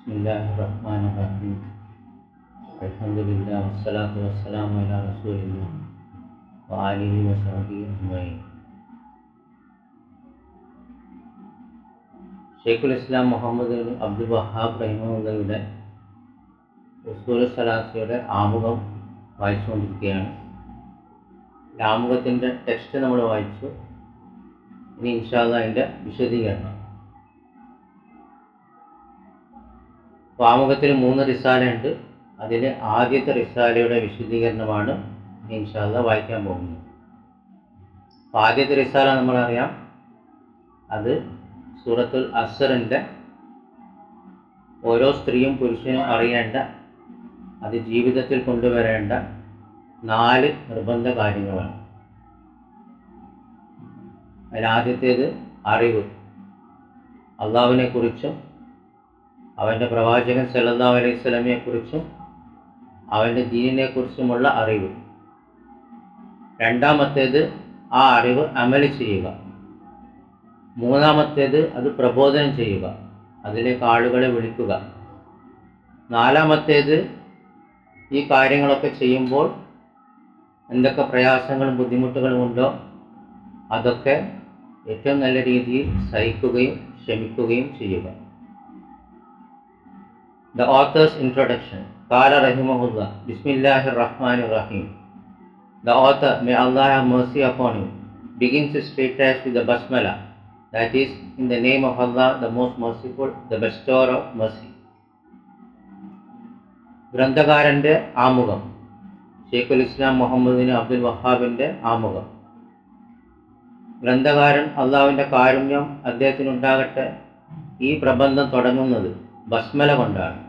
Bismillahirrahmanirrahim. Alhamdulillah wassalatu wassalamu ala rasulillah wa alihi wa sahbihi ajma'in. ഷെയ്ഖുൽ ഇസ്ലാം മുഹമ്മദ് അബ്ദുൽ വഹാബ് റഹിമഹുള്ളയുടെ ഉസ്സൂലുസ് സലാസയുടെ ആമുഖം വായിച്ചുകൊണ്ടിരിക്കുകയാണ്. ആമുഖത്തിൻ്റെ text നമ്മൾ വായിച്ചു. ഇനി ഇൻഷാ അല്ലാഹ് അതിൻ്റെ വിശദീകരണം. ആമുഖത്തിൽ 3 റിസാലയുണ്ട്. അതിൽ ആദ്യത്തെ റിസാലയുടെ വിശദീകരണമാണ് ഇൻഷാ അല്ലാഹ് വായിക്കാൻ പോകുന്നത്. ആദ്യത്തെ റിസാല നമ്മളറിയാം, അത് സൂറത്തുൽ അസ്റിൻ്റെ ഓരോ സ്ത്രീയും പുരുഷനും അറിയേണ്ട, അത് ജീവിതത്തിൽ കൊണ്ടുവരേണ്ട 4 നിർബന്ധ കാര്യങ്ങളാണ്. അതിലാദ്യത്തേത് അറിവ്, അള്ളാഹുവിനെ കുറിച്ചും അവൻ്റെ പ്രവാചകൻ സല്ലല്ലാഹു അലൈഹി വസല്ലമയെ കുറിച്ചും അവൻ്റെ ദീനിനെ കുറിച്ചുമുള്ള അറിവ്. രണ്ടാമത്തേത് ആ അറിവ് അമല് ചെയ്യുക. മൂന്നാമത്തേത് അത് പ്രബോധനം ചെയ്യുക, അതിലേക്ക് ആളുകളെ വിളിക്കുക. നാലാമത്തേത് ഈ കാര്യങ്ങളൊക്കെ ചെയ്യുമ്പോൾ എന്തൊക്കെ പ്രയാസങ്ങളും ബുദ്ധിമുട്ടുകളും ഉണ്ടോ അതൊക്കെ ഏറ്റവും നല്ല രീതിയിൽ സഹിക്കുകയും ക്ഷമിക്കുകയും ചെയ്യുക. The author's introduction. Qala rahimahullah. Bismillahir Rahmanir Rahim. The author, may Allah have mercy upon him, begins his treatise with the basmala, that is, in the name of Allah, the most merciful, the bestower of mercy. ഗ്രന്ഥകാരൻ്റെ ആമുഖം, ഷെയ്ഖുൽ ഇസ്ലാം മുഹമ്മദ് അബ്ദുൽ വഹാബിൻ്റെ ആമുഖം. ഗ്രന്ഥകാരൻ അള്ളാഹുവിൻ്റെ കാരുണ്യം അദ്ദേഹത്തിനുണ്ടാകട്ടെ ഈ പ്രബന്ധം തുടങ്ങുന്നത് ബസ്മല കൊണ്ടാണ്.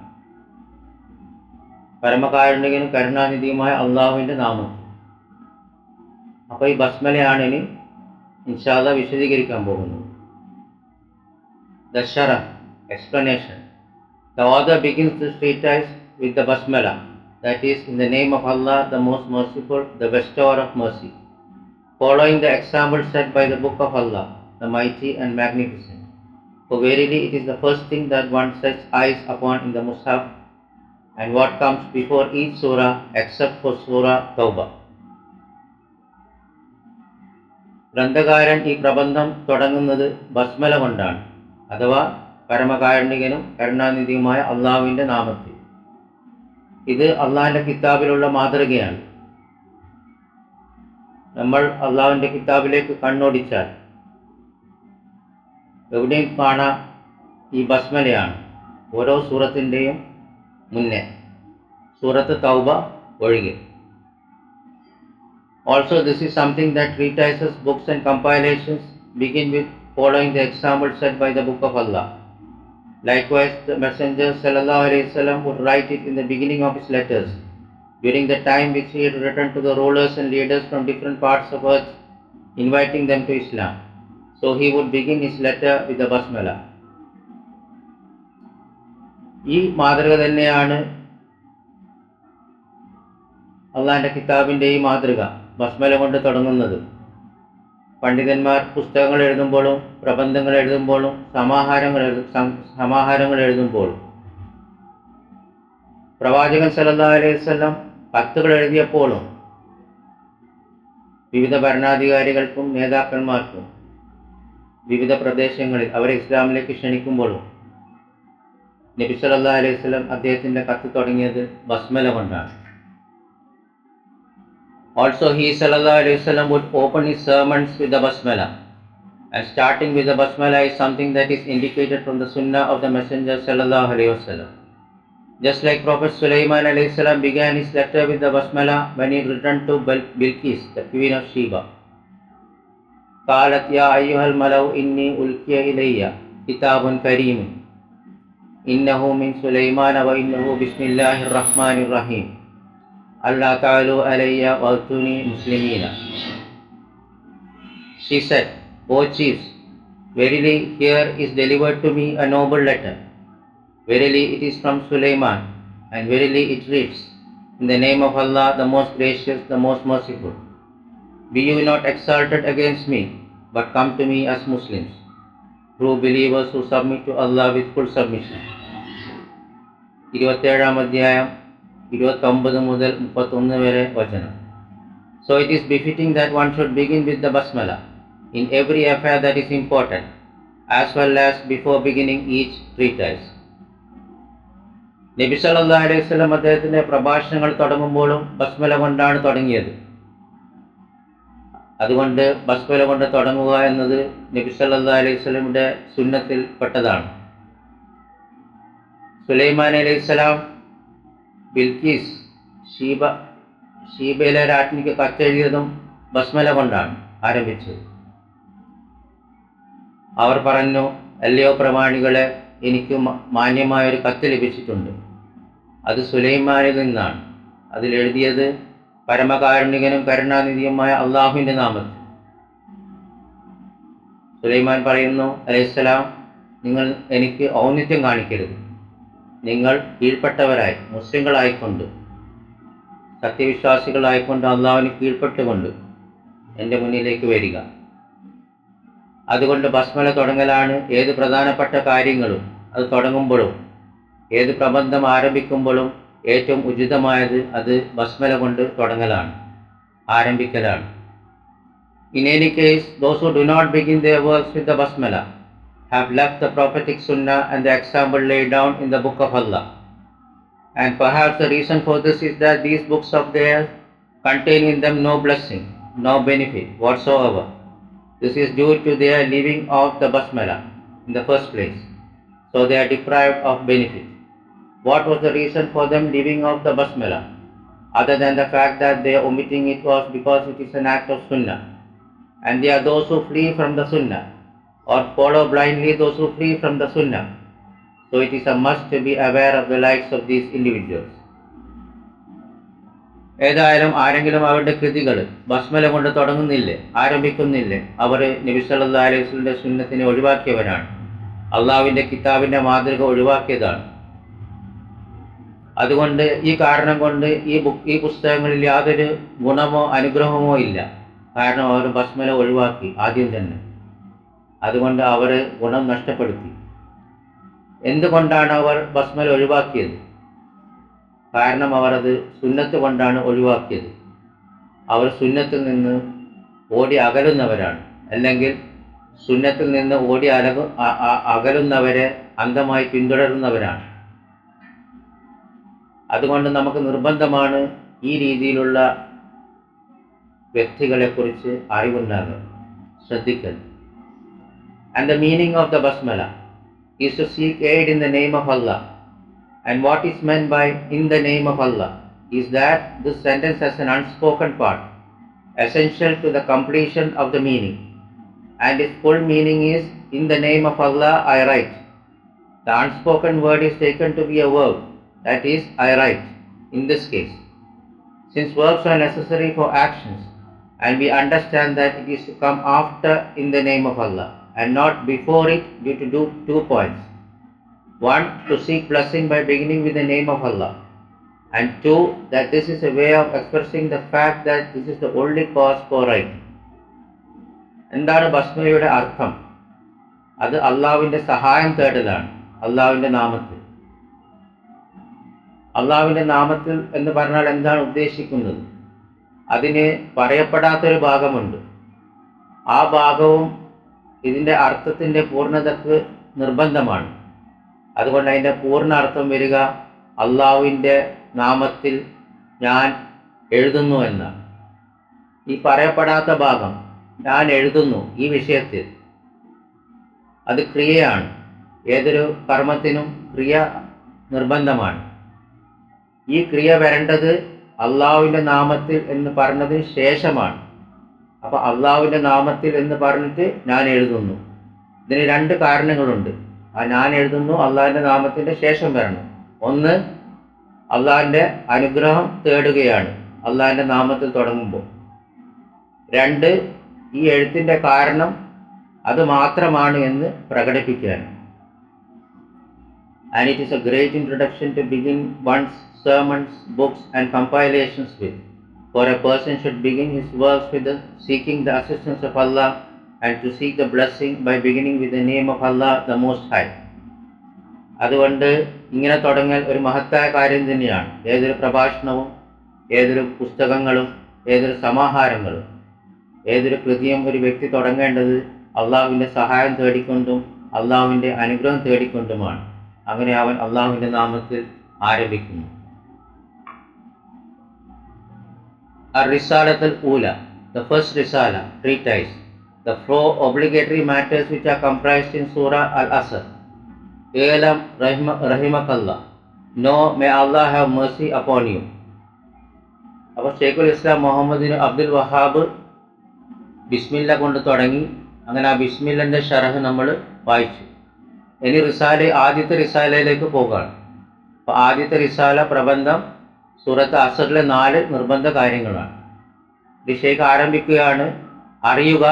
പരമകാരുണ്യകനും കരുണാനിധിയുമായ അള്ളാഹുവിൻ്റെ നാമം. അപ്പോൾ ഈ ബസ്മലയാണ് ഇനി ഇൻഷാ അല്ലാഹ് വിശദീകരിക്കാൻ പോകുന്നത്. The Sharh, explanation. The author begins this treatise with the basmala, that is, in the name of Allah, the most merciful, the bestower of mercy, following the example set by the book of Allah, the mighty and magnificent. For verily it is the first thing that one sets eyes upon in the Mus'haf, and what comes before each surah except for surah Tawbah. ഗ്രന്ഥകാരൻ ഈ പ്രബന്ധം തുടങ്ങുന്നത് ബസ്മല കൊണ്ടാണ്, അഥവാ പരമകാരുണികനും കരുണാനിധിയുമായ അള്ളാഹുവിൻ്റെ നാമത്തിൽ. ഇത് അള്ളാഹിൻ്റെ കിതാബിലുള്ള മാതൃകയാണ്. നമ്മൾ അള്ളാഹുവിൻ്റെ കിതാബിലേക്ക് കണ്ണോടിച്ചാൽ എവിടെയും കാണാം ഈ ബസ്മലയാണ്, ഓരോ സൂറത്തിൻ്റെയും മുന്നേ, സൂറത്ത് തൗബ ഒഴികെ. Also, this is something that treatises, books and compilations begin with following the example set by the book of Allah. Likewise, the Messenger sallallahu alaihi wasallam would write it in the beginning of his letters, during the time which he had written to the rulers and leaders from different parts of earth, inviting them to Islam. So he would begin his letter with the basmala. ഈ മാതൃക തന്നെയാണ് അള്ളാഹിൻ്റെ കിതാബിൻ്റെ ഈ മാതൃക, ബസ്മല കൊണ്ട് തുടങ്ങുന്നത്. പണ്ഡിതന്മാർ പുസ്തകങ്ങൾ എഴുതുമ്പോഴും പ്രബന്ധങ്ങൾ എഴുതുമ്പോഴും സമാഹാരങ്ങൾ എഴുതുമ്പോഴും പ്രവാചകൻ സല്ലല്ലാഹു അലൈഹി വസല്ലം കത്തുകൾ എഴുതിയപ്പോഴും വിവിധ ഭരണാധികാരികൾക്കും നേതാക്കന്മാർക്കും വിവിധ പ്രദേശങ്ങളിൽ അവരെ ഇസ്ലാമിലേക്ക് ക്ഷണിക്കുമ്പോഴും നബി സല്ലല്ലാഹു അലൈഹി വസല്ലം അദ്ദേഹത്തിൻ്റെ കത്ത് തുടങ്ങിയത് ബസ്മല കൊണ്ടാണ്. Also, he sallallahu alaihi wasallam would open his sermons with the basmala, and starting with the basmala is something that is indicated from the sunnah of the Messenger sallallahu alaihi wasallam. Just like Prophet Sulaiman alayhi salam began his letter with the basmala when he returned to Bilqis, the queen of Sheba. قالت يا أيها الملأ إني ألقي إلي كتاب كريم إنه من سليمان وإنه بسم الله الرحمن الرحيم Allah ta'alu alayya wa'tuni muslimina. She said, O chiefs, verily here is delivered to me a noble letter. Verily it is from Sulaiman, and verily it reads, in the name of Allah, the most gracious, the most merciful. Be you not exalted against me, but come to me as Muslims, true believers who submit to Allah with full submission. 27 അധ്യായം 29 മുതൽ 31 വരെ വചനം. So it is befitting that one should begin with the basmala in every affair that is important, as well as before beginning each treatise. നബി സല്ലല്ലാഹു അലൈഹി വസല്ലം അദ്ദേഹത്തിന്റെ പ്രഭാഷണങ്ങൾ തുടങ്ങുമ്പോഴും ബസ്മല കൊണ്ടാണ് തുടങ്ങിയത്. അതുകൊണ്ട് ബസ്മല കൊണ്ട് തുടങ്ങുക എന്നത് നബി സല്ലല്ലാഹു അലൈഹി വസല്ലമയുടെ സുന്നത്തിൽ പെട്ടതാണ്. സുലൈമാൻ അലൈഹിസ്സലാം ബിൽക്കീസ് ഷീബയിലെ രാജ്ഞിക്ക് കത്തെഴുതിയതും ബസ്മല കൊണ്ടാണ് ആരംഭിച്ചത്. അവർ പറഞ്ഞു, അല്ലയോ പ്രമാണികളെ, എനിക്ക് മാന്യമായൊരു കത്ത് ലഭിച്ചിട്ടുണ്ട്. അത് സുലൈമാനിൽ നിന്നാണ്. അതിലെഴുതിയത് പരമകാരുണികനും കരുണാനിധിയുമായ അള്ളാഹുവിൻ്റെ നാമത്തിൽ. സുലൈമാൻ പറയുന്നു അലൈഹിസ്സലാം, നിങ്ങൾ എനിക്ക് ഔന്നിത്യം കാണിക്കരുത്. നിങ്ങൾ കീഴ്പ്പെട്ടവരായി മുസ്ലിങ്ങളായിക്കൊണ്ട്, സത്യവിശ്വാസികളായിക്കൊണ്ട്, അള്ളാഹുവിന് കീഴ്പ്പെട്ടുകൊണ്ട് എൻ്റെ മുന്നിലേക്ക് വരിക. അതുകൊണ്ട് ബസ്മല തുടങ്ങലാണ് ഏത് പ്രധാനപ്പെട്ട കാര്യങ്ങളും അത് തുടങ്ങുമ്പോഴും ഏത് പ്രബന്ധം ആരംഭിക്കുമ്പോഴും ഏറ്റവും ഉചിതമായത് അത് ബസ്മല കൊണ്ട് തുടങ്ങലാണ്, ആരംഭിക്കലാണ്. In any case, those who do not begin their works with the basmala have left the prophetic sunnah and the example laid down in the book of Allah. And perhaps the reason for this is that these books of theirs contain in them no blessing, no benefit whatsoever. This is due to their leaving off the basmala in the first place, so they are deprived of benefit. What was the reason for them leaving off the basmala, other than the fact that their omitting it was because it is an act of sunnah, and they are those who flee from the sunnah, or follow blindly those who flee from the sunnah. So it is a must to be aware of the likes of these individuals. ഏതായാലും ആരെങ്കിലും അവരുടെ കൃതികൾ ബസ്മല കൊണ്ട് തുടങ്ങുന്നില്ലേ, ആരംഭിക്കുന്നില്ലേ, അവർ നബി സല്ലല്ലാഹു അലൈഹി വസല്ലമയുടെ സുന്നത്തിനെ ഒഴിവാക്കിയവരാണ്, അള്ളാഹുവിൻ്റെ കിതാബിൻ്റെ മാതൃക ഒഴിവാക്കിയതാണ്. അതുകൊണ്ട് ഈ കാരണം കൊണ്ട് ഈ പുസ്തകങ്ങളിൽ യാതൊരു ഗുണമോ അനുഗ്രഹമോ ഇല്ല. കാരണം അവർ ബസ്മല ഒഴിവാക്കി ആദ്യം തന്നെ. അതുകൊണ്ട് അവർ ഗുണം നഷ്ടപ്പെടുത്തി. എന്തുകൊണ്ടാണ് അവർ ബസ്മല ഒഴിവാക്കിയത്? കാരണം അവർ അത് സുന്നത്ത് കൊണ്ടാണ് ഒഴിവാക്കിയത്. അവർ സുന്നത്തിൽ നിന്ന് ഓടി അകലുന്നവരാണ്, അല്ലെങ്കിൽ സുന്നത്തിൽ നിന്ന് ഓടി അകലുന്നവരെ അന്ധമായി പിന്തുടരുന്നവരാണ്. അതുകൊണ്ട് നമുക്ക് നിർബന്ധമാണ് ഈ രീതിയിലുള്ള വ്യക്തികളെക്കുറിച്ച് അറിവുണ്ടാകുക, ശ്രദ്ധിക്കൽ. And the meaning of the basmala is to seek aid in the name of Allah. And what is meant by in the name of Allah is that this sentence has an unspoken part, essential to the completion of the meaning. And its full meaning is, in the name of Allah I write. The unspoken word is taken to be a verb, that is, I write, in this case. Since verbs are necessary for actions, and we understand that it is to come after in the name of Allah, and not before it, due to 2 points. 1, to seek blessing by beginning with the name of Allah, and 2, that this is a way of expressing the fact that this is the only cause for writing. എന്താണ് ബസ്മലയുടെ അർത്ഥം? അത് അള്ളാഹുവിൻ്റെ സഹായം തേടലാണ്, അള്ളാഹുവിൻ്റെ നാമത്തിൽ. അള്ളാഹുവിൻ്റെ നാമത്തിൽ എന്ന് പറഞ്ഞാൽ എന്താണ് ഉദ്ദേശിക്കുന്നത്? അതിന് പറയപ്പെടാത്തൊരു ഭാഗമുണ്ട്. ആ ഭാഗവും ഇതിൻ്റെ അർത്ഥത്തിൻ്റെ പൂർണ്ണതയ്ക്ക് നിർബന്ധമാണ്. അതുകൊണ്ട് അതിൻ്റെ പൂർണ്ണ അർത്ഥം വരിക അള്ളാഹുവിൻ്റെ നാമത്തിൽ ഞാൻ എഴുതുന്നു എന്നാണ്. ഈ പറയപ്പെടാത്ത ഭാഗം ഞാൻ എഴുതുന്നു ഈ വിഷയത്തിൽ, അത് ക്രിയയാണ്. ഏതൊരു കർമ്മത്തിനും ക്രിയ നിർബന്ധമാണ്. ഈ ക്രിയ വരേണ്ടത് അള്ളാഹുവിൻ്റെ നാമത്തിൽ എന്ന് പറഞ്ഞതിന് ശേഷമാണ്. അപ്പോൾ അള്ളാഹുവിൻ്റെ നാമത്തിൽ എന്ന് പറഞ്ഞിട്ട് ഞാൻ എഴുതുന്നു. ഇതിന് 2 കാരണങ്ങളുണ്ട്. ആ ഞാൻ എഴുതുന്നു അള്ളാഹിൻ്റെ നാമത്തിൻ്റെ ശേഷം വരണം. ഒന്ന്, അള്ളാഹിൻ്റെ അനുഗ്രഹം തേടുകയാണ് അള്ളാഹിൻ്റെ നാമത്തിൽ തുടങ്ങുമ്പോൾ. 2, ഈ എഴുത്തിൻ്റെ കാരണം അത് മാത്രമാണ് എന്ന് പ്രകടിപ്പിക്കാൻ. And it is a great introduction to begin one's sermons, books and compilations with. For a person should begin his works with seeking the assistance of Allah, and to seek the blessing by beginning with the name of Allah the Most High. അതുകൊണ്ട് ഇങ്ങനെ തുടങ്ങൽ ഒരു മഹത്തായ കാര്യം തന്നെയാണ്. ഏതൊരു പ്രഭാഷണവും, ഏതൊരു പുസ്തകങ്ങളും, ഏതൊരു സമാഹാരങ്ങളും, ഏതൊരു കൃതിയും ഒരു വ്യക്തി തുടങ്ങേണ്ടത് അള്ളാഹുവിൻ്റെ സഹായം തേടിക്കൊണ്ടും അള്ളാഹുവിൻ്റെ അനുഗ്രഹം തേടിക്കൊണ്ടുമാണ്. അങ്ങനെ അവൻ അള്ളാഹുവിൻ്റെ നാമത്തിൽ ആരംഭിക്കുന്നു. Ar-Risalatul Ula, the first Risala, treatise, the four obligatory matters which are comprised in Surah Al-Asr. Alam Rahimakallah, know, may Allah have mercy upon you. അപ്പോൾ ഷെയ്ഖുൽ ഇസ്ലാം മുഹമ്മദ് അബ്ദുൽ വഹാബ് ബിസ്മില്ല കൊണ്ട് തുടങ്ങി. അങ്ങനെ ആ ബിസ്മില്ലൻ്റെ ഷറഹ് നമ്മൾ വായിച്ചു. ഇനി ആദ്യത്തെ റിസാലയിലേക്ക് പോകുകയാണ്. അപ്പോൾ ആദ്യത്തെ റിസാല പ്രബന്ധം സൂറത്ത് അസറിലെ 4 നിർബന്ധ കാര്യങ്ങളാണ്. ഷെയ്ഖ് ആരംഭിക്കുകയാണ്, അറിയുക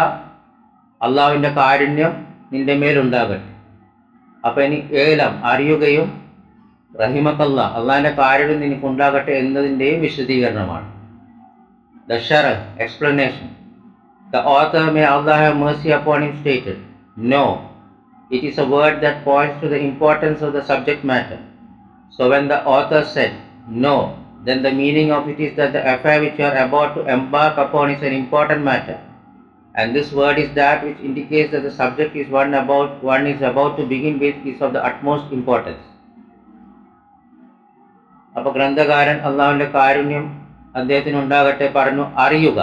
അള്ളാഹുവിൻ്റെ കാരുണ്യം നിൻ്റെ മേലുണ്ടാകട്ടെ. അപ്പോൾ ഇനി ഏലം അറിയുകയും റഹിമക്കല്ല അള്ളാഹിൻ്റെ കാരുണ്യം നിനക്കുണ്ടാകട്ടെ എന്നതിൻ്റെയും വിശദീകരണമാണ്. The Sharh, explanation. The author, may Allah have mercy upon him, stated, no, it is a word that points to the importance of the subject matter. So when the author said, no, then the meaning of it is that the affair which you are about to embark upon is an important matter. And this word is that which indicates that the subject is one is about to begin with is of the utmost importance. അപ്പോൾ ഗ്രന്ഥകാരൻ അള്ളാഹുവിൻ്റെ കാരുണ്യം അദ്ദേഹത്തിന് ഉണ്ടാകട്ടെ പറഞ്ഞു, അറിയുക.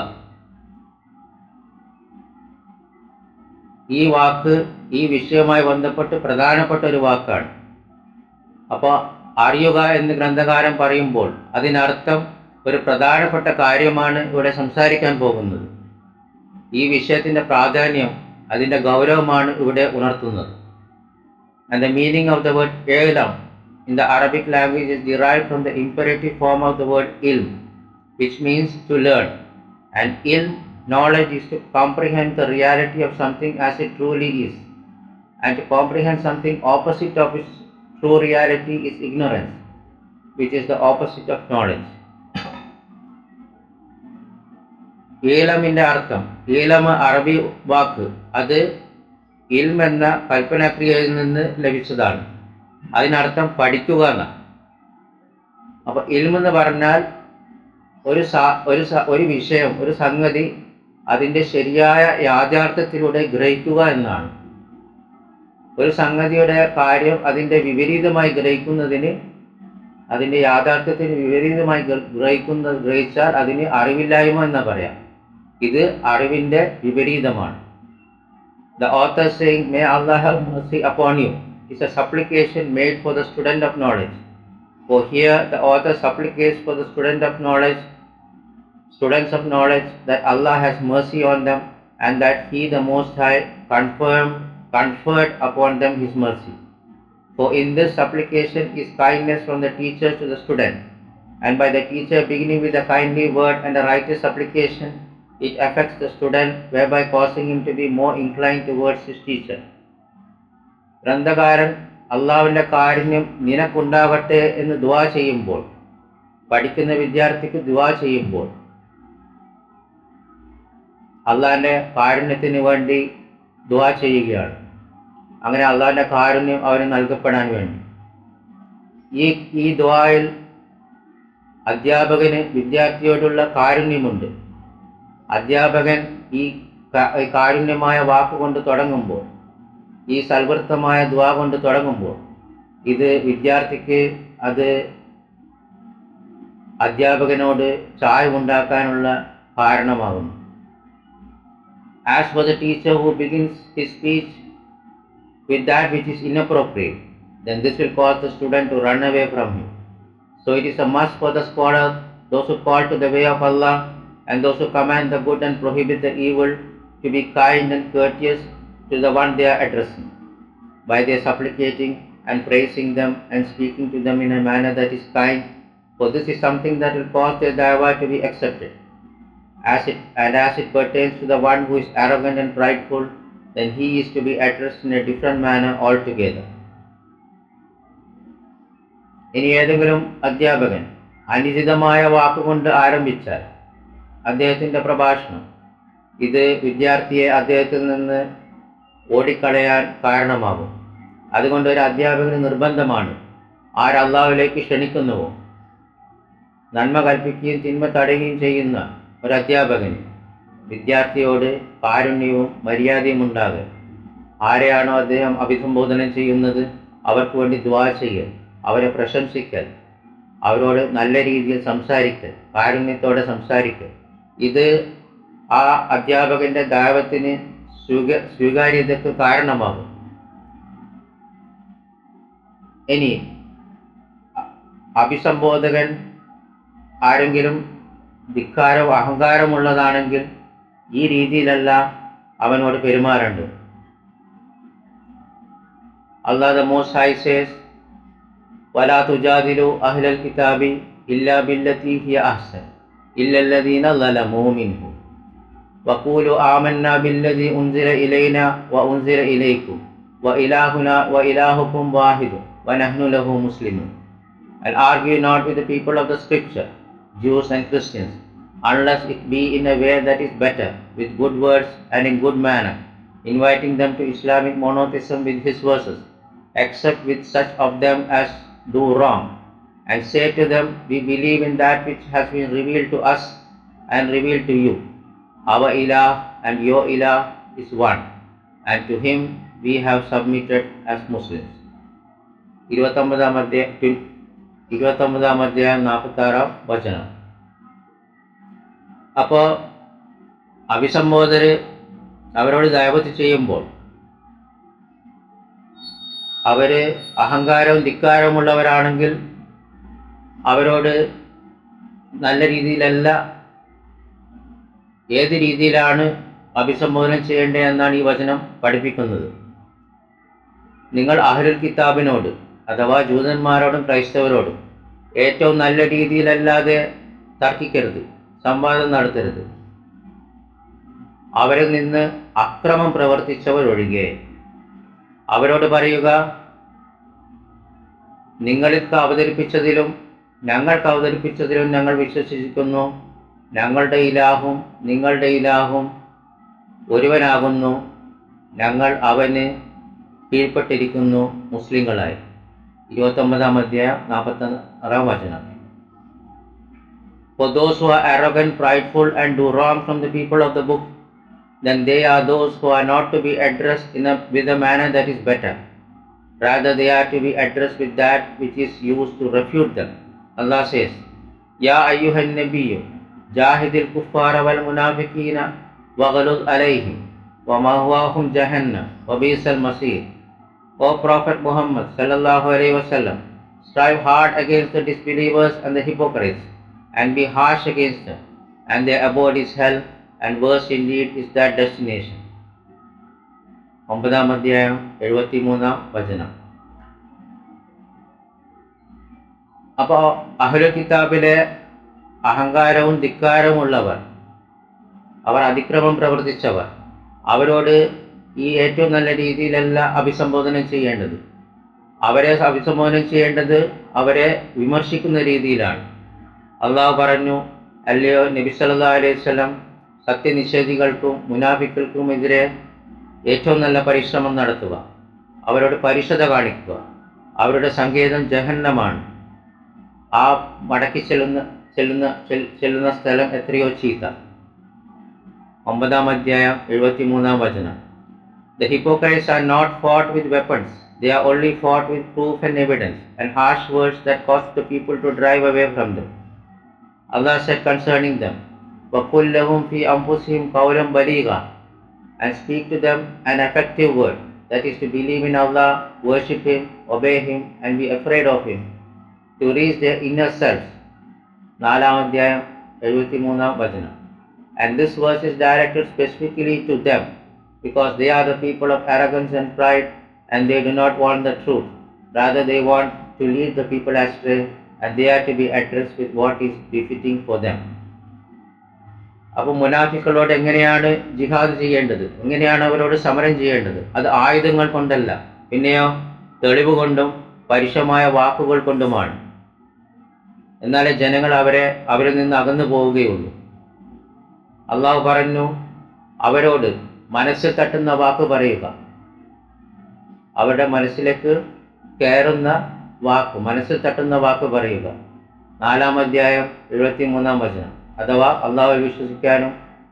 ഈ വാക്ക് ഈ വിഷയവുമായി ബന്ധപ്പെട്ട് പ്രധാനപ്പെട്ട ഒരു വാക്കാണ്. അപ്പോൾ അറിയുക എന്ന് ഗ്രന്ഥകാരൻ പറയുമ്പോൾ അതിനർത്ഥം ഒരു പ്രധാനപ്പെട്ട കാര്യമാണ് ഇവിടെ സംസാരിക്കാൻ പോകുന്നത്. ഈ വിഷയത്തിൻ്റെ പ്രാധാന്യം, അതിൻ്റെ ഗൗരവമാണ് ഇവിടെ ഉണർത്തുന്നത്. And the meaning of the word ilm in the Arabic language is derived from the imperative form of the word ilm, which means to learn. And ilm, knowledge, is to comprehend the reality of something as it truly is. And to comprehend something opposite of its true reality is ignorance, which is the opposite of knowledge. ഏലമിൻ്റെ അർത്ഥം, ഏലം അറബി വാക്ക്, അത് ഇൽം എന്ന കൽപ്പനാക്രിയയിൽ നിന്ന് ലഭിച്ചതാണ്. അതിനർത്ഥം പഠിക്കുക എന്നാണ്. അപ്പോൾ ഇൽം എന്ന് പറഞ്ഞാൽ ഒരു വിഷയം, ഒരു സംഗതി അതിൻ്റെ ശരിയായ യാഥാർത്ഥ്യത്തിലൂടെ ഗ്രഹിക്കുക എന്നാണ്. ഒരു സംഗതിയുടെ കാര്യം അതിൻ്റെ വിപരീതമായി ഗ്രഹിക്കുന്നതിന്, അതിൻ്റെ യാഥാർത്ഥ്യത്തിന് വിപരീതമായി ഗ്രഹിച്ചാൽ അതിന് അറിവില്ലായ്മ എന്ന് പറയാം. ഇത് അറിവിൻ്റെ വിപരീതമാണ്. The author saying, may Allah have mercy upon you, is a supplication made for the student of knowledge. For here the author supplicates for the students of knowledge that Allah has mercy on them and that He the Most High conferred upon them His mercy. For in this supplication is kindness from the teacher to the student, and by the teacher beginning with a kindly word and a righteous supplication, it affects the student, whereby causing him to be more inclined towards his teacher. ഗ്രന്ഥകാരൻ അള്ളാഹുവിൻ്റെ കാരുണ്യം നിനക്കുണ്ടാകട്ടെ എന്ന് ദുആ ചെയ്യുമ്പോൾ, പഠിക്കുന്ന വിദ്യാർത്ഥിക്ക് ദുആ ചെയ്യുമ്പോൾ അള്ളാഹിൻ്റെ കാരുണ്യത്തിന് വേണ്ടി ദുആ ചെയ്യുകയാണ്. അങ്ങനെ അള്ളാഹിൻ്റെ കാരുണ്യം അവന് നൽകപ്പെടാൻ വേണ്ടി. ഈ ദുആയിൽ അധ്യാപകന് വിദ്യാർത്ഥിയോടുള്ള കാരുണ്യമുണ്ട്. അധ്യാപകൻ ഈ കാരുണ്യമായ വാക്കുകൊണ്ട് തുടങ്ങുമ്പോൾ, ഈ സൽവൃത്തമായ ദുആ കൊണ്ട് തുടങ്ങുമ്പോൾ, ഇത് വിദ്യാർത്ഥിക്ക് അത് അധ്യാപകനോട് ചായ്വുണ്ടാക്കാനുള്ള കാരണമാകുന്നു. As for the teacher who begins his speech with that which is inappropriate, then this will cause the student to run away from him. So it is a must for the scholar, those who call to the way of Allah and those who command the good and prohibit the evil, to be kind and courteous to the one they are addressing, by their supplicating and praising them and speaking to them in a manner that is kind, for this is something that will cause their da'wah to be accepted. As it pertains to the one who is arrogant and prideful, then he is to be addressed in a different manner altogether. ഇനി ഏതെങ്കിലും അധ്യാപകൻ അനുചിതമായ വാക്കുകൊണ്ട് ആരംഭിച്ചാൽ അദ്ദേഹത്തിൻ്റെ പ്രഭാഷണം, ഇത് വിദ്യാർത്ഥിയെ അദ്ദേഹത്തിൽ നിന്ന് ഓടിക്കളയാൻ കാരണമാകും. അതുകൊണ്ട് ഒരു അധ്യാപകന് നിർബന്ധമാണ് ആരല്ലാഹുവിലേക്ക് ക്ഷണിക്കുന്നുവോ, നന്മ കൽപ്പിക്കുകയും തിന്മ തടയുകയും ചെയ്യുന്ന ഒരു അധ്യാപകന് വിദ്യാർത്ഥിയോട് കാരുണ്യവും മര്യാദയും ഉണ്ടാകുക. ആരെയാണോ അദ്ദേഹം അഭിസംബോധന ചെയ്യുന്നത് അവർക്ക് വേണ്ടി ദുആ ചെയ്യൽ, അവരെ പ്രശംസിക്കൽ, അവരോട് നല്ല രീതിയിൽ സംസാരിക്കൽ, കാരുണ്യത്തോടെ സംസാരിക്കൽ. ഇത് ആ അധ്യാപകൻ്റെ ദഅവത്തിന് സ്വീകാര്യതയ്ക്ക് കാരണമാകും. ഇനി അഭിസംബോധകൻ ആരെങ്കിലും ധിക്കാരവും അഹങ്കാരമുള്ളതാണെങ്കിൽ ഈ രീതിയിലല്ല അവനോട് പെരുമാറേണ്ടത്. Allah the Most High says, وَلَا تُجَادِلُوا أَهْلَ الْكِتَابِ إِلَّا بِالَّتِي هِيَ أَحْسَنُ إِلَّا الَّذِينَ ظَلَمُوا مِنْهُمْ وَقُولُوا آمَنَّا بِالَّذِي أُنْزِلَ إِلَيْنَا وَأُنْزِلَ إِلَيْكُمْ وَإِلَٰهُنَا وَإِلَٰهُكُمْ وَاحِدٌ وَنَحْنُ لَهُ مُسْلِمُونَ. And argue not with the people of the scripture, Jews and Christians, unless it be in a way that is better, with good words and in good manner, inviting them to Islamic monotheism with his verses, except with such of them as do wrong, and say to them, we believe in that which has been revealed to us and revealed to you. Our Ilah and your Ilah is one, and to him we have submitted as Muslims. 29-ാം അധ്യായം 46-ാം വചനം. അപ്പോൾ അഭിസംബോധകർ അവരോട് ദഅവത്ത് ചെയ്യുമ്പോൾ അവർ അഹങ്കാരവും ധിക്കാരവുമുള്ളവരാണെങ്കിൽ അവരോട് നല്ല രീതിയിലല്ല, ഏത് രീതിയിലാണ് അഭിസംബോധന ചെയ്യേണ്ടത് എന്നാണ് ഈ വചനം പഠിപ്പിക്കുന്നത്. നിങ്ങൾ അഹ്ലുൽ കിതാബിനോട് അഥവാ ജൂതന്മാരോടും ക്രൈസ്തവരോടും ഏറ്റവും നല്ല രീതിയിലല്ലാതെ തർക്കിക്കരുത്, സംവാദം നടത്തരുത്. അവരിൽ നിന്ന് അക്രമം പ്രവർത്തിച്ചവരൊഴികെ അവരോട് പറയുക, നിങ്ങൾക്ക് അവതരിപ്പിച്ചതിലും ഞങ്ങൾക്ക് അവതരിപ്പിച്ചതിലും ഞങ്ങൾ വിശ്വസിക്കുന്നു. ഞങ്ങളുടെ ഇലാഹും നിങ്ങളുടെ ഇലാഹും ഒരുവനാകുന്നു. ഞങ്ങൾ അവന് കീഴ്പ്പെട്ടിരിക്കുന്നു മുസ്ലിങ്ങളായി. 29-ാം അധ്യായം 46-ാം വചനം. For those who are arrogant, prideful and do wrong from the people of the book, then they are those who are not to be addressed with a manner that is better. Rather, they are to be addressed with that which is used to refute them. Allah says, Ya ayyuhan nabiyyu, jahidil kuffara wal munafiqina waghluz alayhim wa ma'wahum jahannam wa bi'sal masir. O Prophet Muhammad sallallahu alaihi wasallam, strive hard against the disbelievers and the hypocrites, and be harsh against them, and their abode is hell, and worse indeed is that destination. 9-ാം അധ്യായം 73-ാം വചനം. അപ്പോൾ അഹ്ലുൽ കിതാബിലെ അഹങ്കാരവും ധിക്കാരവും ഉള്ളവർ, അവർ അതിക്രമം പ്രവർത്തിച്ചവർ, അവരോട് ഈ ഏറ്റവും നല്ല രീതിയിലല്ല അഭിസംബോധന ചെയ്യേണ്ടത്. അവരെ അഭിസംബോധന ചെയ്യേണ്ടത് അവരെ വിമർശിക്കുന്ന രീതിയിലാണ്. അള്ളാഹു പറഞ്ഞു, അല്ലയോ നബി സല്ലല്ലാഹു അലൈഹി വസല്ലം, സത്യനിഷേധികൾക്കും മുനാഫിക്കൾക്കുമെതിരെ ഏറ്റവും നല്ല പരിശ്രമം നടത്തുക, അവരോട് പരിശുദ്ധ കാണിക്കുക. അവരുടെ സങ്കേതം ജഹന്നമാണ്. ആ മടക്കി ചെല്ലുന്ന സ്ഥലം എത്രയോ ചീത്ത. 9-ാം അധ്യായം 73-ാം വചനം. The hypocrites are not fought with weapons, they are only fought with proof and evidence and harsh words that cause the people to drive away from them. Allah said concerning them, وَقُلْ لَهُمْ فِي أَنفُسِهِمْ قَوْلًا بَلِيغًا, and speak to them an effective word, that is to believe in Allah, worship Him, obey Him, and be afraid of Him, to reach their inner selves. 4-ാം അധ്യായം 73-ാം വചനം. And this verse is directed specifically to them, because they are the people of arrogance and pride, and they do not want the truth. Rather, they want to lead the people astray, and they are to be addressed with what is befitting for them. അപ്പോൾ മുനാഫിക്കളോട് എങ്ങനെയാണ് ജിഹാദ് ചെയ്യേണ്ടത്, എങ്ങനെയാണ് അവരോട് സമരം ചെയ്യേണ്ടത്? അത് ആയുധങ്ങൾ കൊണ്ടല്ല, പിന്നെയോ തെളിവ് കൊണ്ടും പരുഷമായ വാക്കുകൾ കൊണ്ടുമാണ്. എന്നാലേ ജനങ്ങൾ അവരിൽ നിന്ന് അകന്നു പോവുകയുള്ളൂ. അള്ളാഹു പറഞ്ഞു, അവരോട് മനസ്സിൽ തട്ടുന്ന വാക്ക് പറയുക. അവരുടെ മനസ്സിലേക്ക് കയറുന്ന വാക്ക്, മനസ്സിൽ തട്ടുന്ന വാക്ക് പറയുക. 4-ാം അധ്യായം 73-ാം വചനം. അഥവാ അള്ളാഹുവിൽ വിശ്വസിക്കാനും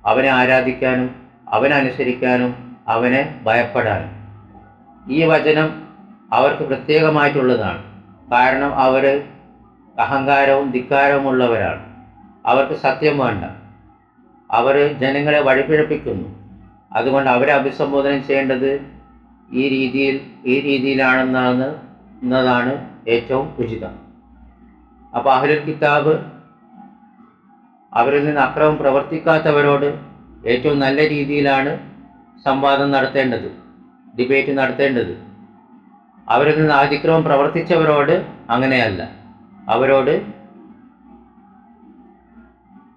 അവനെ ആരാധിക്കാനും അവനെ അനുസരിക്കാനും അവനെ ഭയപ്പെടാനും. ഈ വചനം അവർക്ക് പ്രത്യേകമായിട്ടുള്ളതാണ്. കാരണം അവർ അഹങ്കാരവും ധിക്കാരവും ഉള്ളവരാണ്. അവർക്ക് സത്യം വേണ്ട. അവർ ജനങ്ങളെ വഴിപിഴപ്പിക്കുന്നു. അതുകൊണ്ട് അവരെ അഭിസംബോധന ചെയ്യേണ്ടത് ഈ രീതിയിലാണെന്നതാണ് ഏറ്റവും ഉചിതം. അപ്പോൾ അഹ്ലുൽ കിതാബ് അവരിൽ നിന്ന് അക്രമം പ്രവർത്തിക്കാത്തവരോട് ഏറ്റവും നല്ല രീതിയിലാണ് സംവാദം നടത്തേണ്ടത്, ഡിബേറ്റ് നടത്തേണ്ടത്. അവരിൽ നിന്ന് അതിക്രമം പ്രവർത്തിച്ചവരോട് അങ്ങനെയല്ല. അവരോട്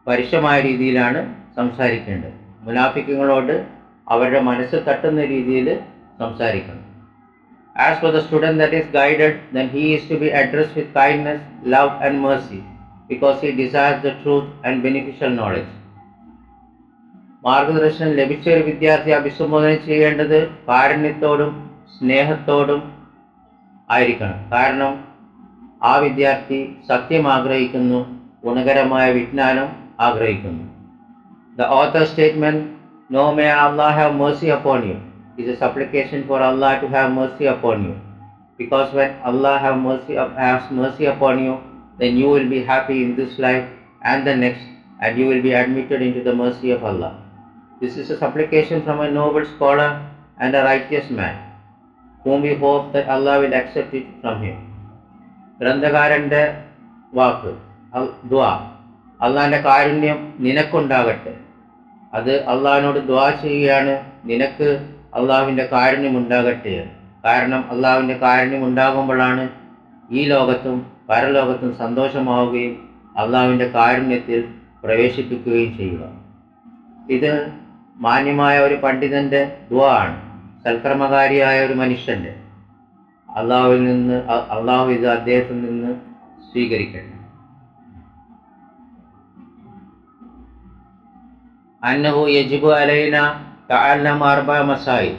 പരുഷമായ രീതിയിലാണ് സംസാരിക്കേണ്ടത്. മുനാഫിക്കുകളോട് അവരുടെ മനസ്സ് തട്ടുന്ന രീതിയിൽ സംസാരിക്കണം. As for the student that is guided, then he is to be addressed with kindness, love and mercy, because he desires the truth and beneficial knowledge. മാർഗദർശനം ലഭിച്ച ഒരു വിദ്യാർത്ഥി അഭിസംബോധന ചെയ്യേണ്ടത് കാരുണ്യത്തോടും സ്നേഹത്തോടും ആയിരിക്കണം. കാരണം ആ വിദ്യാർത്ഥി സത്യം ആഗ്രഹിക്കുന്നു, ഗുണകരമായ വിജ്ഞാനം ആഗ്രഹിക്കുന്നു. The author's statement, "No, may Allah have mercy upon you," is a supplication for Allah to have mercy upon you. Because when Allah has mercy upon you, then you will be happy in this life and the next, and you will be admitted into the mercy of Allah. This is a supplication from a noble scholar and a righteous man, whom we hope that Allah will accept it from him. ഗ്രന്ഥകാരൻ്റെ വാക്ക്, ദുആ, അള്ളാഹിൻ്റെ കാരുണ്യം നിനക്കുണ്ടാകട്ടെ. അത് അള്ളാഹിനോട് ദുആ ചെയ്യുകയാണ്, നിനക്ക് അള്ളാഹുവിൻ്റെ കാരുണ്യം ഉണ്ടാകട്ടെ. കാരണം അള്ളാഹുവിൻ്റെ കാരുണ്യം ഉണ്ടാകുമ്പോഴാണ് ഈ ലോകത്തും പരലോകത്തും സന്തോഷമാവുകയും അള്ളാഹുവിൻ്റെ കാരുണ്യത്തിൽ പ്രവേശിപ്പിക്കുകയും ചെയ്യുക. ഇത് മാന്യമായ ഒരു പണ്ഡിതൻ്റെ ദുആ ആണ്, സൽക്കർമ്മകാരിയായ ഒരു മനുഷ്യൻ്റെ. അള്ളാഹു ഇത് അദ്ദേഹത്തിൽ നിന്ന് സ്വീകരിക്കട്ടെ. أنه يجب علينا تعلم 4 مسائل,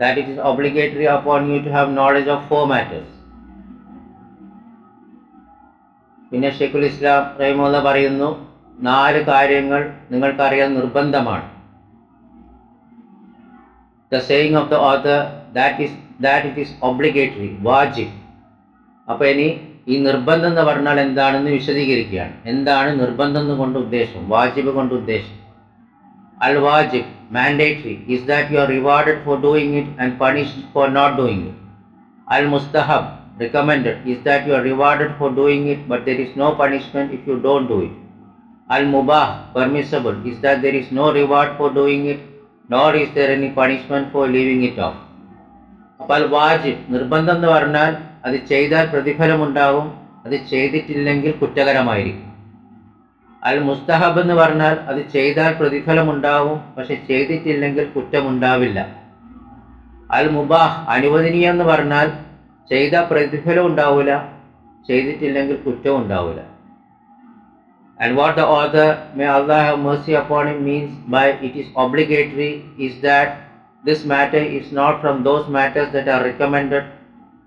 that it is obligatory upon you to have knowledge of 4 matters. പിന്നെ ഷെയ്ഖുൽ ഇസ്ലാം റഹിമഹുല്ലാ പറയുന്നു, 4 കാര്യങ്ങൾ നിങ്ങൾക്കറിയാൻ നിർബന്ധമാണ്. The saying of the author that it is obligatory, വാജിബ്. അപ്പോൾ ഇനി ഈ നിർബന്ധം എന്ന് പറഞ്ഞാൽ എന്താണെന്ന് വിശദീകരിക്കുകയാണ്. എന്താണ് നിർബന്ധം കൊണ്ട് ഉദ്ദേശം, വാജിബ് കൊണ്ട് ഉദ്ദേശം? Al-wajib, mandatory, is that you are rewarded for doing it and punished for not doing it. Al-mustahab, recommended, is that you are rewarded for doing it but there is no punishment if you don't do it. Al-mubah, permissible, is that there is no reward for doing it nor is there any punishment for leaving it off. അപ്പോൾ al-wajib, നിർബന്ധം എന്ന് പറഞ്ഞാൽ അത് ചെയ്താൽ പ്രതിഫലമുണ്ടാകും, അത് ചെയ്തിട്ടില്ലെങ്കിൽ കുറ്റകരമായിരിക്കും. അൽ മുസ്തഹബ് എന്ന് പറഞ്ഞാൽ അത് ചെയ്താൽ പ്രതിഫലമുണ്ടാവും, പക്ഷെ ചെയ്തിട്ടില്ലെങ്കിൽ കുറ്റമുണ്ടാവില്ല. അൽ മുബാഹ്, അനുവദനീയം എന്ന് പറഞ്ഞാൽ ചെയ്താൽ പ്രതിഫലം ഉണ്ടാവില്ല, ചെയ്തിട്ടില്ലെങ്കിൽ കുറ്റം ഉണ്ടാവില്ല. And what the author, may Allah have mercy upon him, means by it is obligatory is that this matter is not from those matters that are recommended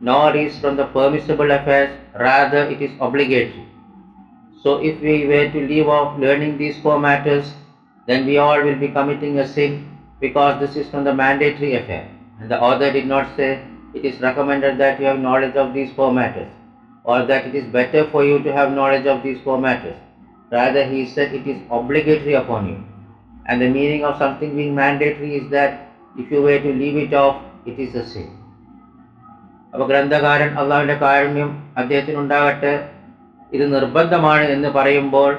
nor is from the permissible affairs, rather it is obligatory. So if we were to leave off learning these 4 matters, then we all will be committing a sin, because this is from the mandatory affair. And the author did not say it is recommended that you have knowledge of these 4 matters, or that it is better for you to have knowledge of these 4 matters. Rather he said it is obligatory upon you. And the meaning of something being mandatory is that if you were to leave it off, it is a sin. അപ്പോൾ ഗ്രന്ഥകാരൻ അള്ളാഹുവിൻ്റെ കാരുണ്യം അദ്ദേഹത്തിനുണ്ടാകട്ടെ, ഇത് നിർബന്ധമാണ് എന്ന് പറയുമ്പോൾ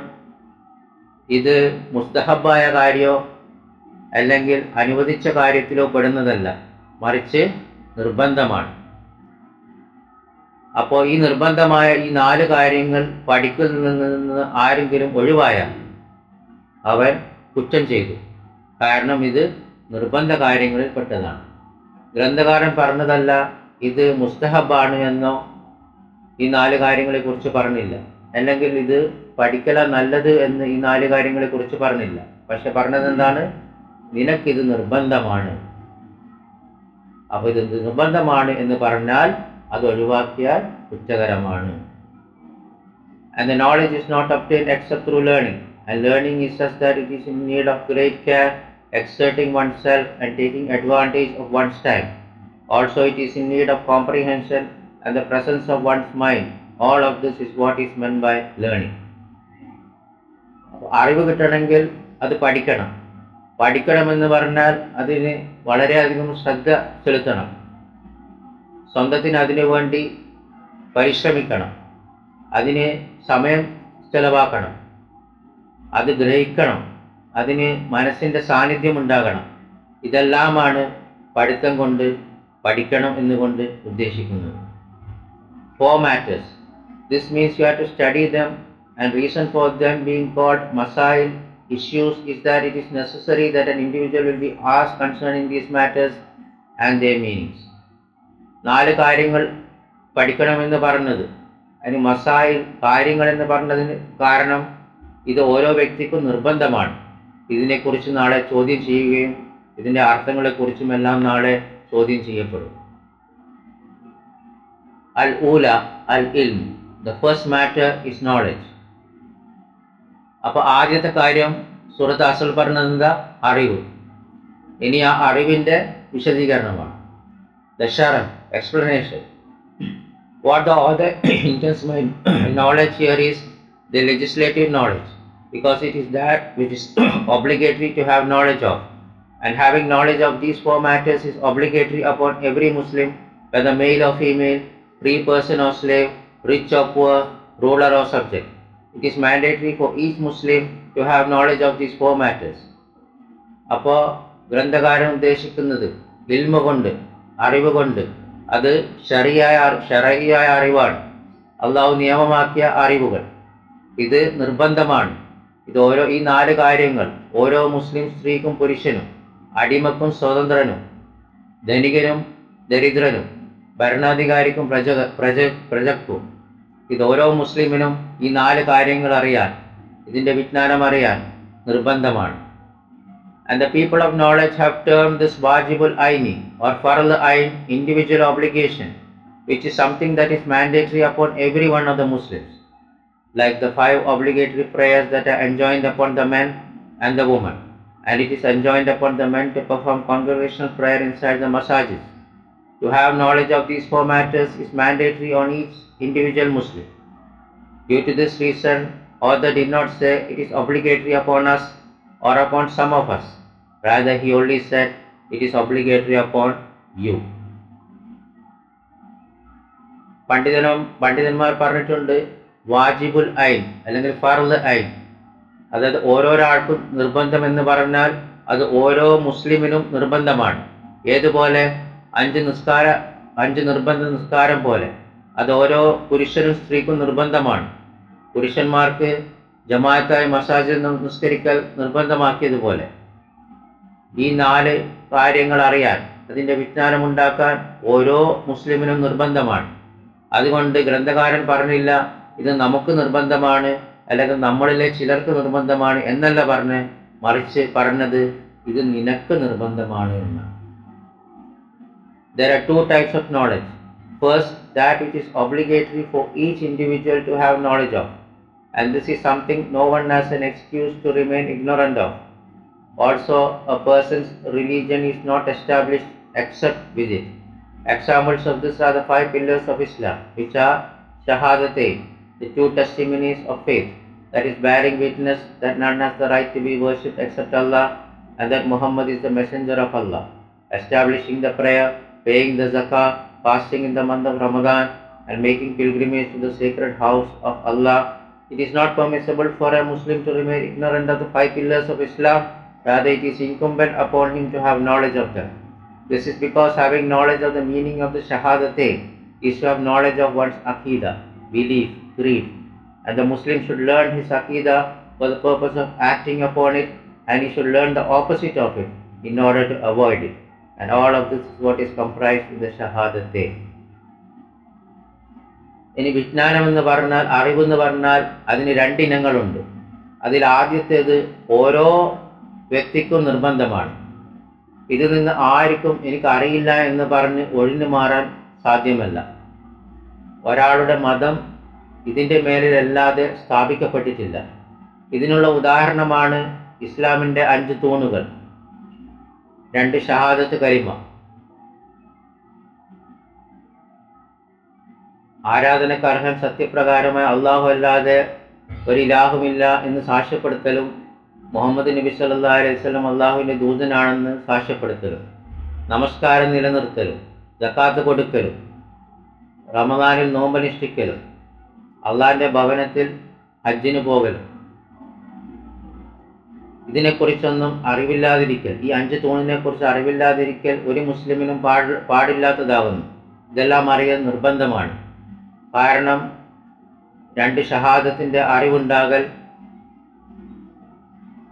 ഇത് മുസ്തഹബായ കാര്യമോ അല്ലെങ്കിൽ അനുവദിച്ച കാര്യത്തിലോ പെടുന്നതല്ല, മറിച്ച് നിർബന്ധമാണ്. അപ്പോൾ ഈ നിർബന്ധമായ ഈ 4 കാര്യങ്ങൾ പഠിക്കുന്നതിൽ നിന്ന് ആരെങ്കിലും ഒഴിവായാൽ അവൻ കുറ്റം ചെയ്തു. കാരണം ഇത് നിർബന്ധ കാര്യങ്ങളിൽ പെട്ടതാണ്. ഗ്രന്ഥകാരൻ പറഞ്ഞതല്ല ഇത് മുസ്തഹബാണ് എന്നോ ഈ 4 കാര്യങ്ങളെക്കുറിച്ച് പറഞ്ഞില്ല, അല്ലെങ്കിൽ ഇത് പഠിക്കല നല്ലത് എന്ന് ഈ 4 കാര്യങ്ങളെക്കുറിച്ച് പറഞ്ഞില്ല. പക്ഷെ പറഞ്ഞത് എന്താണ്, നിനക്കിത് നിർബന്ധമാണ്. അപ്പോൾ ഇത് നിർബന്ധമാണ് എന്ന് പറഞ്ഞാൽ അത് ഒഴിവാക്കിയാൽ കുറ്റകരമാണ്. And the knowledge is not obtained except through learning. And learning is such that it is in need of great care, exerting oneself and taking advantage of one's time. Also it is in need of comprehension and the presence of one's mind. All of this is what is meant by learning. അറിവ് കിട്ടണമെങ്കിൽ അത് പഠിക്കണം. പഠിക്കണമെന്ന് പറഞ്ഞാൽ അതിന് വളരെയധികം ശ്രദ്ധ ചെലുത്തണം. സ്വന്തത്തിന് അതിനു വേണ്ടി പരിശ്രമിക്കണം. അതിന് സമയം ചെലവാക്കണം. അത് ഗ്രഹിക്കണം. അതിന് മനസ്സിൻ്റെ സാന്നിധ്യം ഉണ്ടാകണം. ഇതെല്ലാമാണ് പഠിത്തം കൊണ്ട്, പഠിക്കണം എന്നുകൊണ്ട് ഉദ്ദേശിക്കുന്നത്. 4 matters. This means you have to study them, and reason for them being called masail, issues, is that it is necessary that an individual will be asked concerning these matters and their meanings. 4 കാര്യങ്ങൾ പഠിക്കണമെന്ന് പറഞ്ഞത്, അതിന് മസായിൽ കാര്യങ്ങൾ എന്ന് പറഞ്ഞതിന് കാരണം ഇത് ഓരോ വ്യക്തിക്കും നിർബന്ധമാണ്. ഇതിനെക്കുറിച്ച് നാളെ ചോദ്യം ചെയ്യുകയും ഇതിൻ്റെ അർത്ഥങ്ങളെക്കുറിച്ചുമെല്ലാം നാളെ ചോദ്യം ചെയ്യപ്പെടും. അൽ ഊല അൽ ഇൽം, the first matter is knowledge. അപ്പോൾ ആദ്യത്തെ കാര്യം സൂറത്ത് അസ്ൽ പറഞ്ഞത് എന്താ? അറിവ്. ഇനി ആ അറിവിൻ്റെ വിശദീകരണമാണ്. ദ ഷറഹ്, explanation. What the author intends by knowledge here is the legislative knowledge, because it is that which is obligatory to have knowledge of, and having knowledge of these 4 matters is obligatory upon every Muslim, whether male or female, free person or slave, rich or poor, ruler or subject. It is mandatory for each Muslim to have knowledge of these 4 matters. അപ്പോൾ ഗ്രന്ഥകാരൻ ഉദ്ദേശിക്കുന്നത് ഇൽമ കൊണ്ട്, അറിവ് കൊണ്ട്, അത് ശരഈയായ അറിവാണ്. അള്ളാഹു നിയമമാക്കിയ അറിവുകൾ. ഇത് നിർബന്ധമാണ്. ഈ 4 കാര്യങ്ങൾ ഓരോ മുസ്ലിം സ്ത്രീക്കും പുരുഷനും, അടിമക്കും സ്വതന്ത്രനും, ധനികനും ദരിദ്രനും, ഭരണാധികാരിക്കും പ്രജക്കും, ഇത് ഓരോ മുസ്ലിമിനും ഈ 4 കാര്യങ്ങൾ അറിയാൻ, ഇതിൻ്റെ വിജ്ഞാനം അറിയാൻ നിർബന്ധമാണ്. And the people of knowledge have termed this wajibul aini or farl ain, individual obligation, which is something that is mandatory upon every one of the Muslims, like the 5 obligatory prayers that are enjoined upon the men and the women, and it is enjoined upon the men to perform congregational prayer inside the masajid. To have knowledge of these 4 matters is mandatory on each individual Muslim. Due to this reason, author did not say it is obligatory upon us or upon some of us. Rather, he only said it is obligatory upon you. പണ്ഡിതന്മാർ പറഞ്ഞിട്ടുണ്ട് വാജിബുൽ ഐൻ അല്ലെങ്കിൽ ഫർള് ഐൻ, അതായത് ഓരോരാൾക്കും നിർബന്ധം എന്ന് പറഞ്ഞാൽ അത് ഓരോ മുസ്ലിമിനും നിർബന്ധമാണ്. ഏതുപോലെ 5 നിർബന്ധ നിസ്കാരം പോലെ അത് ഓരോ പുരുഷനും സ്ത്രീക്കും നിർബന്ധമാണ്. പുരുഷന്മാർക്ക് ജമാഅത്തായി മസാജിദ് നിസ്കരിക്കൽ നിർബന്ധമാക്കിയതുപോലെ ഈ 4 കാര്യങ്ങൾ അറിയാൻ, അതിൻ്റെ വിജ്ഞാനമുണ്ടാക്കാൻ ഓരോ മുസ്ലിമിനും നിർബന്ധമാണ്. അതുകൊണ്ട് ഗ്രന്ഥകാരൻ പറഞ്ഞില്ല ഇത് നമുക്ക് നിർബന്ധമാണ് അല്ലെങ്കിൽ നമ്മളിലെ ചിലർക്ക് നിർബന്ധമാണ് എന്നല്ല മറിച്ച് പറഞ്ഞത് ഇത് നിനക്ക് നിർബന്ധമാണ് എന്നാണ്. There are 2 types of knowledge. First, that which is obligatory for each individual to have knowledge of, and this is something no one has an excuse to remain ignorant of. Also, a person's religion is not established except with it. Examples of this are the 5 pillars of Islam, which are Shahadatain, the 2 testimonies of faith, that is bearing witness that none has the right to be worshipped except Allah, and that Muhammad is the messenger of Allah, establishing the prayer, paying the zakah, fasting in the month of Ramadan, and making pilgrimage to the sacred house of Allah. It is not permissible for a Muslim to remain ignorant of the 5 pillars of Islam. Rather, it is incumbent upon him to have knowledge of them. This is because having knowledge of the meaning of the Shahadatain is to have knowledge of one's Aqidah, belief, creed, and the Muslim should learn his Aqidah for the purpose of acting upon it, and he should learn the opposite of it in order to avoid it. And all of this is what is comprised in the Shahadatain. ഇനി വിജ്ഞാനം എന്ന് പറഞ്ഞാൽ, അറിവെന്ന് പറഞ്ഞാൽ അതിന് 2 ഇനങ്ങളുണ്ട്. അതിൽ ആദ്യത്തേത് ഓരോ വ്യക്തിക്കും നിർബന്ധമാണ്. ഇതിൽ നിന്ന് ആർക്കും എനിക്കറിയില്ല എന്ന് പറഞ്ഞ് ഒഴിഞ്ഞു മാറാൻ സാധ്യമല്ല. ഒരാളുടെ മതം ഇതിൻ്റെ മേലിലല്ലാതെ സ്ഥാപിക്കപ്പെട്ടിട്ടില്ല. ഇതിനുള്ള ഉദാഹരണമാണ് ഇസ്ലാമിൻ്റെ 5 തൂണുകൾ, 2 ഷഹാദത്ത് കലിമ. ആരാധനക്കർഹൻ സത്യപ്രകാരമായ അള്ളാഹു അല്ലാതെ ഒരു ഇലാഹുമില്ല എന്ന് സാക്ഷ്യപ്പെടുത്തലും മുഹമ്മദ് നബി സല്ലല്ലാഹു അലൈഹി വസല്ലം അള്ളാഹുവിൻ്റെ ദൂതനാണെന്ന് സാക്ഷ്യപ്പെടുത്തലും, നമസ്കാരം നിലനിർത്തലും, സക്കാത്ത് കൊടുക്കലും, റമദാനിൽ നോമ്പനുഷ്ഠിക്കലും, അള്ളാഹിൻ്റെ ഭവനത്തിൽ ഹജ്ജിന് പോകലും, ഇതിനെക്കുറിച്ചൊന്നും അറിവില്ലാതിരിക്കൽ, ഈ 5 തൂണിനെക്കുറിച്ച് അറിവില്ലാതിരിക്കൽ ഒരു മുസ്ലിമിനും പാടില്ലാത്തതാകുന്നു. ഇതെല്ലാം അറിയൽ നിർബന്ധമാണ്. കാരണം 2 ഷഹാദത്തിൻ്റെ അറിവുണ്ടാകൽ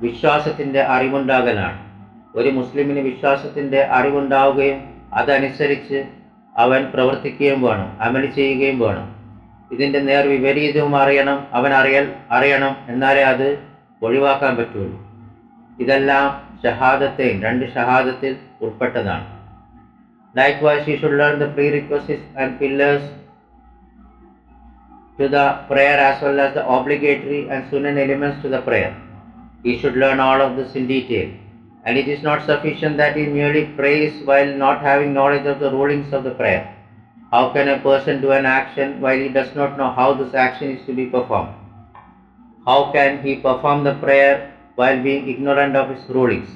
വിശ്വാസത്തിൻ്റെ അറിവുണ്ടാകലാണ്. ഒരു മുസ്ലിമിന് വിശ്വാസത്തിൻ്റെ അറിവുണ്ടാവുകയും അതനുസരിച്ച് അവൻ പ്രവർത്തിക്കുകയും വേണം, അമൽ ചെയ്യുകയും വേണം. ഇതിൻ്റെ നേർവിപരീതവും അറിയണം, അവൻ അറിയണം, എന്നാലേ അത് ഒഴിവാക്കാൻ പറ്റുള്ളൂ. ഇതെല്ലാം ഷഹാദത്തെയും 2 ഷഹാദത്തിൽ ഉൾപ്പെട്ടതാണ്. Likewise, he should learn the prerequisites and pillars to the prayer as well as the obligatory and sunan elements to the prayer. He should learn all of this in detail. And it is not sufficient that he merely prays while not having knowledge of the rulings of the prayer. How can a person do an action while he does not know how this action is to be performed? How can he perform the prayer while being ignorant of its rulings?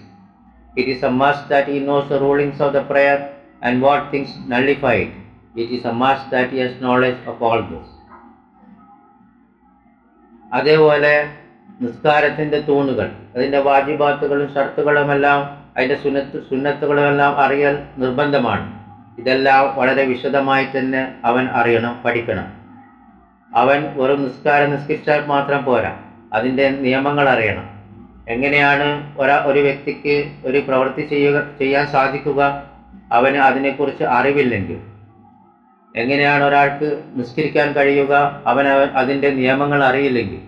It is a must that he knows the rulings of the prayer and what things nullify it. It is a must that he has knowledge of all this. അതേപോലെ നിസ്കാരത്തിൻ്റെ തൂണുകൾ, അതിൻ്റെ വാജിബാത്തുകളും ഷർത്തുകളുമെല്ലാം അതിൻ്റെ സുന്നത്തുകളുമെല്ലാം അറിയൽ നിർബന്ധമാണ്. ഇതെല്ലാം വളരെ വിശദമായി തന്നെ അവൻ അറിയണം, പഠിക്കണം. അവൻ വെറും നിസ്കരിച്ചാൽ മാത്രം പോരാ, അതിൻ്റെ നിയമങ്ങൾ അറിയണം. എങ്ങനെയാണ് ഒരു വ്യക്തിക്ക് ഒരു പ്രവൃത്തി ചെയ്യാൻ സാധിക്കുക അവന് അതിനെക്കുറിച്ച് അറിവില്ലെങ്കിൽ? എങ്ങനെയാണ് ഒരാൾക്ക് നിസ്കരിക്കാൻ കഴിയുക അവൻ അതിൻ്റെ നിയമങ്ങൾ അറിയില്ലെങ്കിൽ?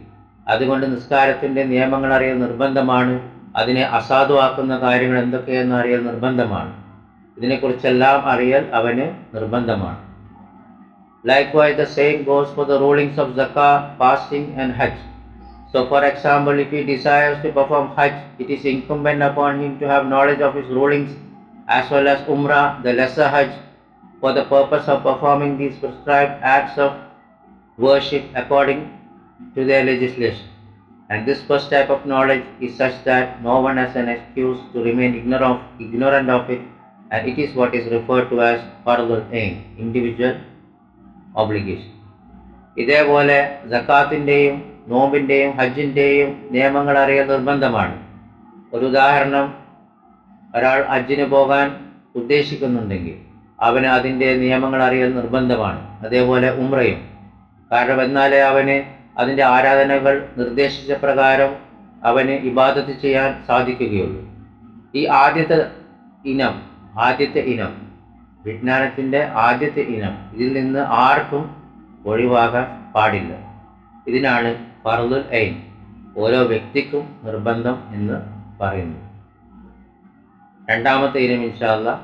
അതുകൊണ്ട് നിസ്കാരത്തിൻ്റെ നിയമങ്ങൾ അറിയൽ നിർബന്ധമാണ്. അതിനെ അസാധുവാക്കുന്ന കാര്യങ്ങൾ എന്തൊക്കെയെന്ന് അറിയൽ നിർബന്ധമാണ്. ഇതിനെക്കുറിച്ചെല്ലാം അറിയൽ അവന് നിർബന്ധമാണ്. Likewise, the same goes for the rulings of zakah, fasting and hajj. So, for example, if he desires to perform hajj, it is incumbent upon him to have knowledge of his rulings, as well as umrah, the lesser hajj, for the purpose of performing these prescribed acts of worship according to their legislation. And this first type of knowledge is such that no one has an excuse to remain ignorant of it, and it is what is referred to as fardul ain, individual obligation. ഇതേപോലെ സക്കാത്തിൻ്റെയും നോമ്പിൻ്റെയും ഹജ്ജിൻ്റെയും നിയമങ്ങൾ അറിയൽ നിർബന്ധമാണ്. ഒരു ഉദാഹരണം, ഒരാൾ ഹജ്ജിന് പോകാൻ ഉദ്ദേശിക്കുന്നുണ്ടെങ്കിൽ അവന് അതിൻ്റെ നിയമങ്ങൾ അറിയൽ നിർബന്ധമാണ്. അതേപോലെ ഉംറയും. കാരണം എന്നാലേ അവന് അതിൻ്റെ ആരാധനകൾ നിർദ്ദേശിച്ച പ്രകാരം അവന് ഇബാദത്ത് ചെയ്യാൻ സാധിക്കുകയുള്ളൂ. ഈ ആദ്യത്തെ ഇനം വിജ്ഞാനത്തിൻ്റെ ആദ്യത്തെ ഇനം, ഇതിൽ നിന്ന് ആർക്കും ഒഴിവാകാൻ പാടില്ല. ഇതിനാണ് ഫർളുൽ ഐൻ, ഓരോ വ്യക്തിക്കും നിർബന്ധം എന്ന് പറയുന്നു. രണ്ടാമത്തെ ഇനം ഇൻഷാ അല്ലാഹ്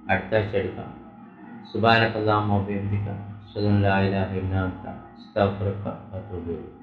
അടുത്ത ആഴ്ച എടുക്കാം. സുബ്ഹാനകല്ലാഹുമ്മ വബിഹംദിക അശ്ഹദു അൻ ലാ ഇലാഹ ഇല്ലാ അൻത അസ്തഗ്ഫിറുക വഅതൂബു ഇലൈക്.